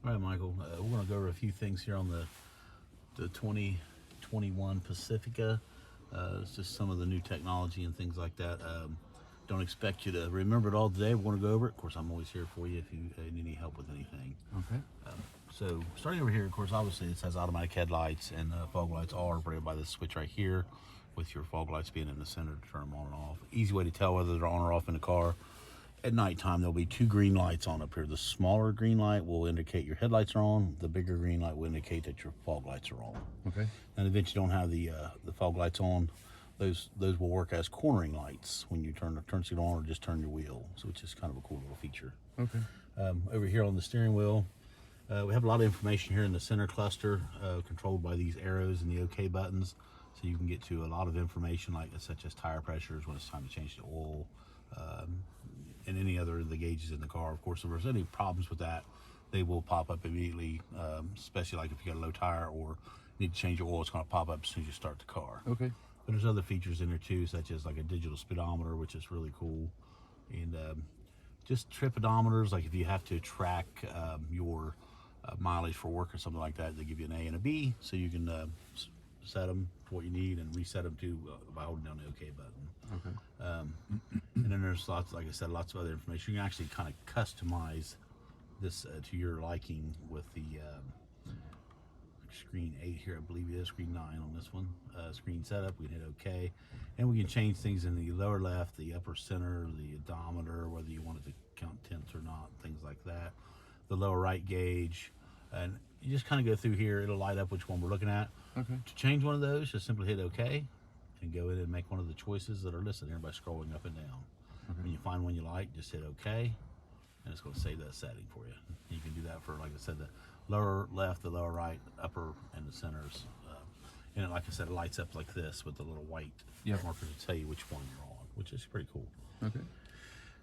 All right, Michael. We're going to go over a few things here on the 2021 Pacifica. It's just some of the new technology and things like that. Don't expect you to remember it all today. We're going to go over it. Of course, I'm always here for you if you need any help with anything. Okay. So starting over here, of course, obviously it says automatic headlights, and fog lights are operated by this switch right here, with your fog lights being in the center to turn them on and off. Easy way to tell whether they're on or off in the car. At nighttime, there'll be two green lights on up here. The smaller green light will indicate your headlights are on. The bigger green light will indicate that your fog lights are on. Okay. And if you don't have the fog lights on, those will work as cornering lights when you turn it on or just turn your wheel. So it's just kind of a cool little feature. Okay. Over here on the steering wheel, we have a lot of information here in the center cluster, controlled by these arrows and the OK buttons. So you can get to a lot of information, such as tire pressures, when it's time to change the oil, and any other of the gauges in the car. Of course, if there's any problems with that, they will pop up immediately, especially like if you got a low tire or need to change your oil, it's going to pop up as soon as you start the car. Okay. But there's other features in there too, such as like a digital speedometer, which is really cool, and just trip odometers. Like if you have to track your mileage for work or something like that, they give you an A and a B, so you can set them for what you need and reset them to by holding down the OK button. Okay. And then there's lots, like I said, lots of other information. You can actually kind of customize this to your liking with the screen 8 here, I believe it is, screen 9 on this one. Screen setup, we can hit OK. And we can change things in the lower left, the upper center, the odometer, whether you want it to count tenths or not, things like that. The lower right gauge. And you just kind of go through here, it'll light up which one we're looking at. Okay. To change one of those, just simply hit OK and go in and make one of the choices that are listed here by scrolling up and down. Okay. When you find one you like, just hit OK, and it's going to save that setting for you. You can do that for, like I said, the lower left, the lower right, upper, and the centers. And like I said, it lights up like this with the little white marker to tell you which one you're on, which is pretty cool. Okay.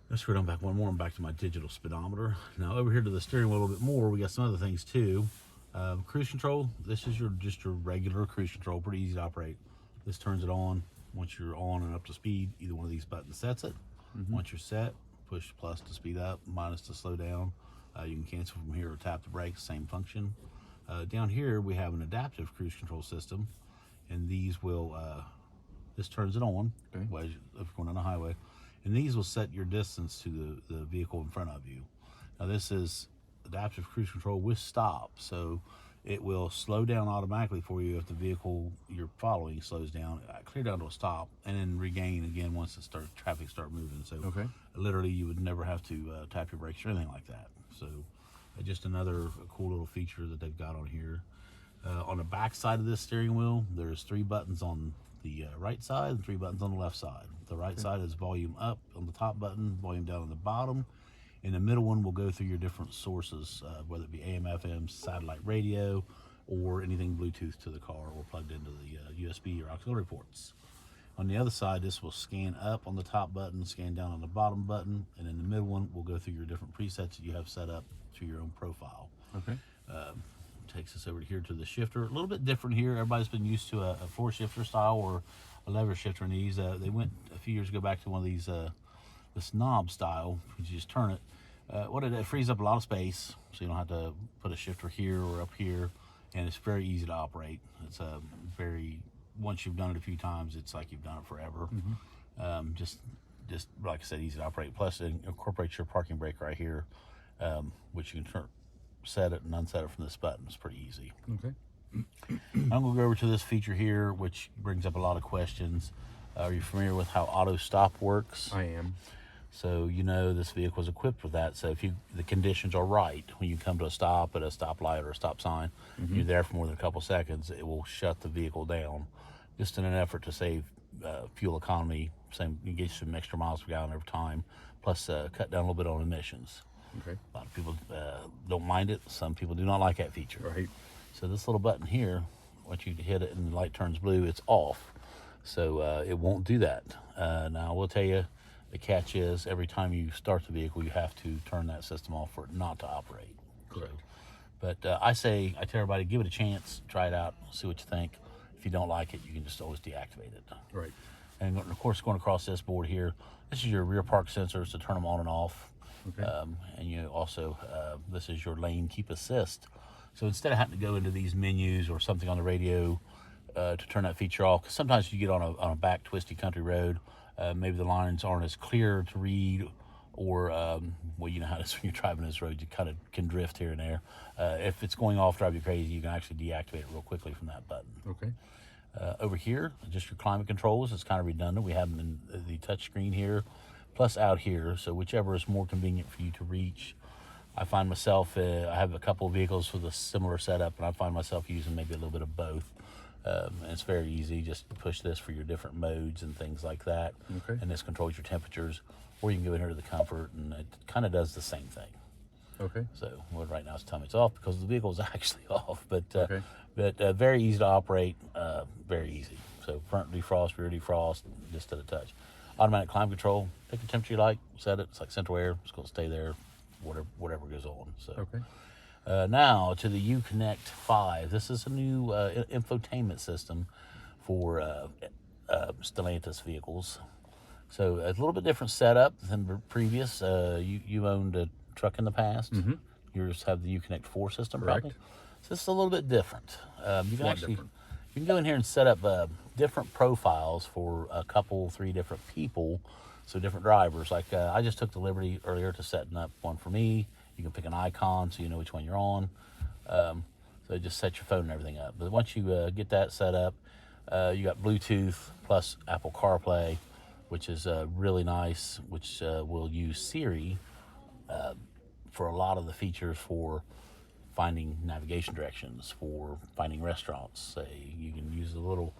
Let's scroll down back one more. I'm back to my digital speedometer. Now over here to the steering wheel a little bit more, we got some other things too. Cruise control. This is just your regular cruise control, pretty easy to operate. This turns it on. Once you're on and up to speed, either one of these buttons sets it. Once you're set, push plus to speed up, minus to slow down. You can cancel from here or tap the brakes, same function. Down here we have an adaptive cruise control system, and these will, this turns it on if you're going on the highway, and these will set your distance to the vehicle in front of you. Now this is adaptive cruise control with stop, so it will slow down automatically for you if the vehicle you're following slows down, clear down to a stop, and then regain again once traffic start moving. So literally you would never have to tap your brakes or anything like that. So just another cool little feature that they've got on here. On the back side of this steering wheel, there's 3 buttons on the right side and 3 buttons on the left side. The right side is volume up on the top button, volume down on the bottom. And the middle one will go through your different sources, whether it be AM, FM, satellite radio, or anything Bluetooth to the car or plugged into the USB or auxiliary ports. On the other side, this will scan up on the top button, scan down on the bottom button, and in the middle one will go through your different presets that you have set up to your own profile. Okay. Takes us over here to the shifter. A little bit different here. Everybody's been used to a 4-shifter style or a lever shifter in these. They went a few years ago back to one of these, this knob style. You just turn it. It frees up a lot of space, so you don't have to put a shifter here or up here, and it's very easy to operate. It's once you've done it a few times, it's like you've done it forever. Just like I said, easy to operate. Plus, it incorporates your parking brake right here, which you can set it and unset it from this button. It's pretty easy. Okay. I'm going to go over to this feature here, which brings up a lot of questions. Are you familiar with how auto stop works? I am. So this vehicle is equipped with that. So if the conditions are right, when you come to a stop at a stoplight or a stop sign, you're there for more than a couple seconds, it will shut the vehicle down, just in an effort to save fuel economy. You get some extra miles per gallon over time, plus cut down a little bit on emissions. Okay. A lot of people don't mind it. Some people do not like that feature. Right. So this little button here, once you hit it and the light turns blue, it's off. So it won't do that. Now I will tell you, the catch is every time you start the vehicle, you have to turn that system off for it not to operate. Correct. But I tell everybody, give it a chance, try it out, see what you think. If you don't like it, you can just always deactivate it. Right. And of course, going across this board here, this is your rear park sensors to turn them on and off. Okay. And you also, this is your lane keep assist. So instead of having to go into these menus or something on the radio to turn that feature off, because sometimes you get on a back twisty country road, maybe the lines aren't as clear to read, or well, you know how it is when you're driving this road, you kind of can drift here and there. If it's going off, drive you crazy, you can actually deactivate it real quickly from that button. Okay. Over here, just your climate controls. It's kind of redundant. We have them in the touch screen here, plus out here. So whichever is more convenient for you to reach. I find myself, I have a couple of vehicles with a similar setup, and I find myself using maybe a little bit of both. And it's very easy. Just push this for your different modes and things like that. Okay. And this controls your temperatures. Or you can go in here to the comfort, and it kind of does the same thing. Okay. So well, right now it's telling me it's off because the vehicle is actually off, but Okay. Very easy to operate, very easy. So front defrost, rear defrost, just at a touch. Automatic climate control, pick the temperature you like, set it. It's like central air. It's going to stay there, whatever goes on. So Okay. now to the Uconnect 5. This is a new infotainment system for Stellantis vehicles. So a little bit different setup than previous. You owned a truck in the past. Mm-hmm. Yours have the Uconnect 4 system, Correct. probably. So this is a little bit different. You can lot actually different. you can go in here and set up different profiles for a couple, 3 different people. So different drivers. Like I just took the liberty earlier to setting up one for me. You can pick an icon so you know which one you're on. So just set your phone and everything up. But once you get that set up, you got Bluetooth plus Apple CarPlay, which is really nice, which will use Siri for a lot of the features for finding navigation directions, for finding restaurants. Say you can use the little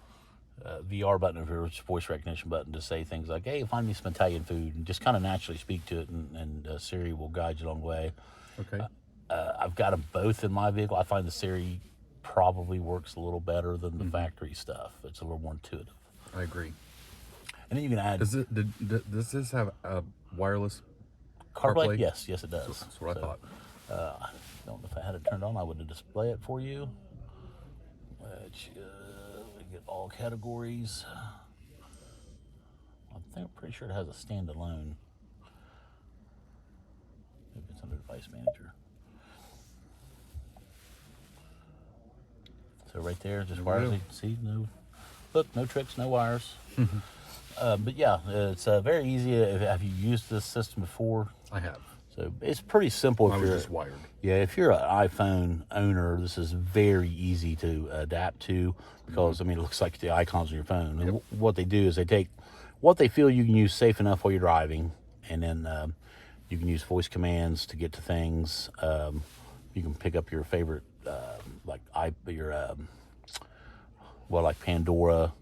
VR button of your voice recognition button to say things like, hey, find me some Italian food, and just kind of naturally speak to it, and Siri will guide you along the way. Okay. I've got them both in my vehicle. I find the Siri probably works a little better than the factory stuff. It's a little more intuitive. I agree. And then you can add Does this have a wireless CarPlay? CarPlay? Yes, it does. That's what I thought. I don't know if I had it turned on. I would display it for you. Which, we get all categories. I'm pretty sure it has a standalone. Maybe it's under Device Manager. So right there, just wirelessly. See, no tricks, no wires. But yeah, it's very easy. Have you used this system before? I have. So it's pretty simple. I was just wired. Yeah, if you're an iPhone owner, this is very easy to adapt to because, I mean, it looks like the icons on your phone. And what they do is they take what they feel you can use safe enough while you're driving, and then you can use voice commands to get to things. You can pick up your favorite, like Pandora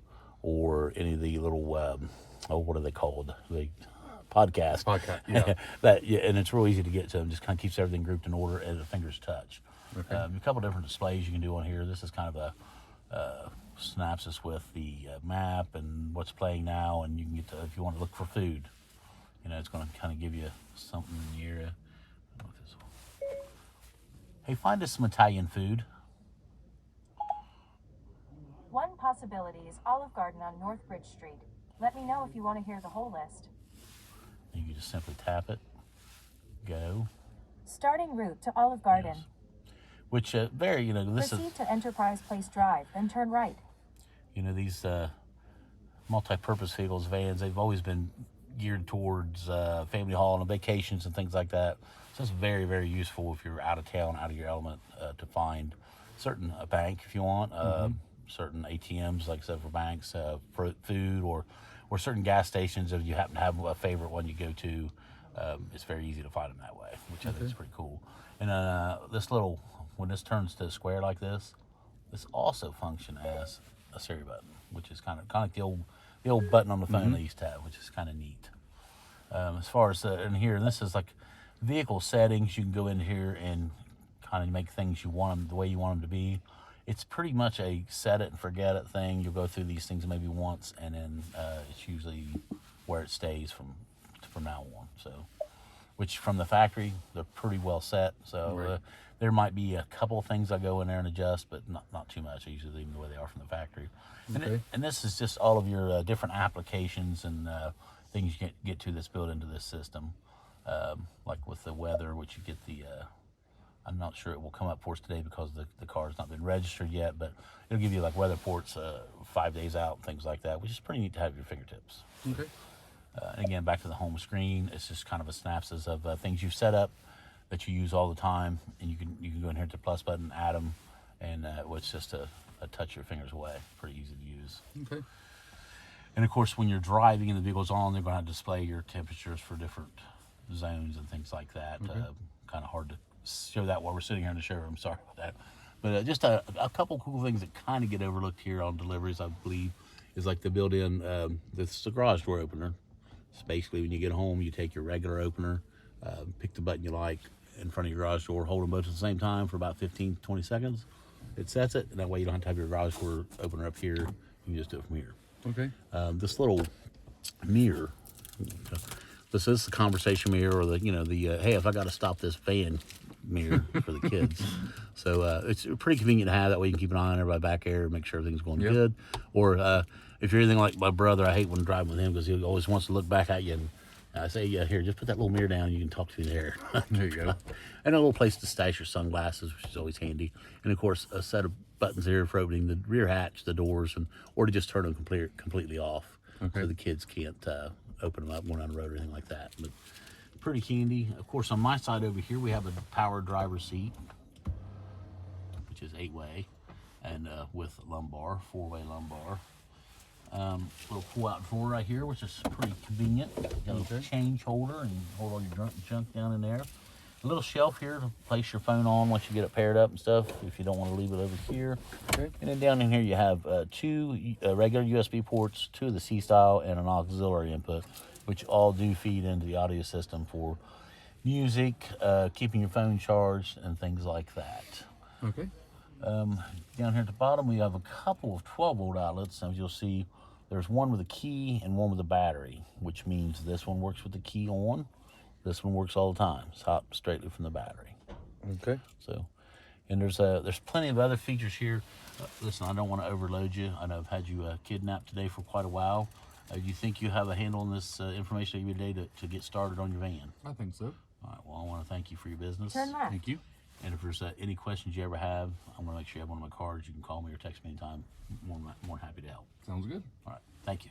or any of the little, what are they called? The podcast. Yeah. And it's real easy to get to them. Just kind of keeps everything grouped in order at a finger's touch. Okay. A couple different displays you can do on here. This is kind of a snaps us with the map and what's playing now, and you can get to, if you want to look for food, it's going to kind of give you something in the area. I don't know if this will. Hey, find us some Italian food. One possibility is Olive Garden on North Bridge Street. Let me know if you want to hear the whole list. You can just simply tap it, go. Starting route to Olive Garden. Yes. Which, this Proceed to Enterprise Place Drive, then turn right. These multi-purpose vehicles, vans, they've always been geared towards family hauling and vacations and things like that. So it's very, very useful if you're out of town, out of your element, to find a bank if you want, certain ATMs, like I said, for banks, for food, or certain gas stations. If you happen to have a favorite one you go to, it's very easy to find them that way, which I think is pretty cool. And when this turns to a square like this also function as a Siri button, which is kind of like the old button on the phone they used to have, which is kind of neat. As far as in here, and this is like vehicle settings. You can go in here and kind of make things you want them the way you want them to be. It's pretty much a set it and forget it thing. You'll go through these things maybe once, and then it's usually where it stays from now on. So, which from the factory, they're pretty well set. So there might be a couple of things I go in there and adjust, but not too much. I usually leave them the way they are from the factory. And this is just all of your different applications and things you get to that's built into this system. like with the weather, which you get the. I'm not sure it will come up for us today because the car's not been registered yet, but it'll give you like weather reports 5 days out, things like that, which is pretty neat to have at your fingertips. Okay. And again, back to the home screen, it's just kind of a synopsis of things you've set up that you use all the time, and you can go in here to the plus button, add them, and it's just a touch your fingers away. Pretty easy to use. Okay. And of course, when you're driving and the vehicle's on, they're going to display your temperatures for different zones and things like that. Okay. Kind of hard to show that while we're sitting here in the showroom. Sorry about that. But just a couple cool things that kind of get overlooked here on deliveries, I believe, is like the built-in, this is the garage door opener. It's basically when you get home, you take your regular opener, pick the button you like in front of your garage door, hold them both at the same time for about 15 to 20 seconds. It sets it, and that way you don't have to have your garage door opener up here. You can just do it from here. Okay. This little mirror, this is the conversation mirror, or the hey, if I got to stop this van mirror for the kids. So it's pretty convenient to have. That way you can keep an eye on everybody back there and make sure everything's going good. Or if you're anything like my brother, I hate when driving with him because he always wants to look back at you. And I say, yeah, here, just put that little mirror down and you can talk to me there. There you go. And a little place to stash your sunglasses, which is always handy. And of course, a set of buttons here for opening the rear hatch, the doors, or to just turn them completely off, so the kids can't open them up going on the road or anything like that. But pretty handy. Of course, on my side over here, we have a power driver's seat, which is 8-way, and with lumbar, 4-way lumbar. Little pull-out drawer right here, which is pretty convenient. Got a little change holder and hold all your junk down in there. A little shelf here to place your phone on once you get it paired up and stuff, if you don't want to leave it over here. Okay. And then down in here you have 2 regular USB ports, 2 of the C-style, and an auxiliary input, which all do feed into the audio system for music, keeping your phone charged, and things like that. Okay. Down here at the bottom, we have a couple of 12-volt outlets. As you'll see, there's one with a key and one with a battery, which means this one works with the key on. This one works all the time. It's hot straightly from the battery. Okay. So, and there's plenty of other features here. Listen, I don't want to overload you. I know I've had you kidnapped today for quite a while. Do you think you have a handle on this information every day to get started on your van? I think so. All right. Well, I want to thank you for your business. Turn left. Thank you. And if there's any questions you ever have, I'm going to make sure you have one of my cards. You can call me or text me anytime. More than happy to help. Sounds good. All right. Thank you.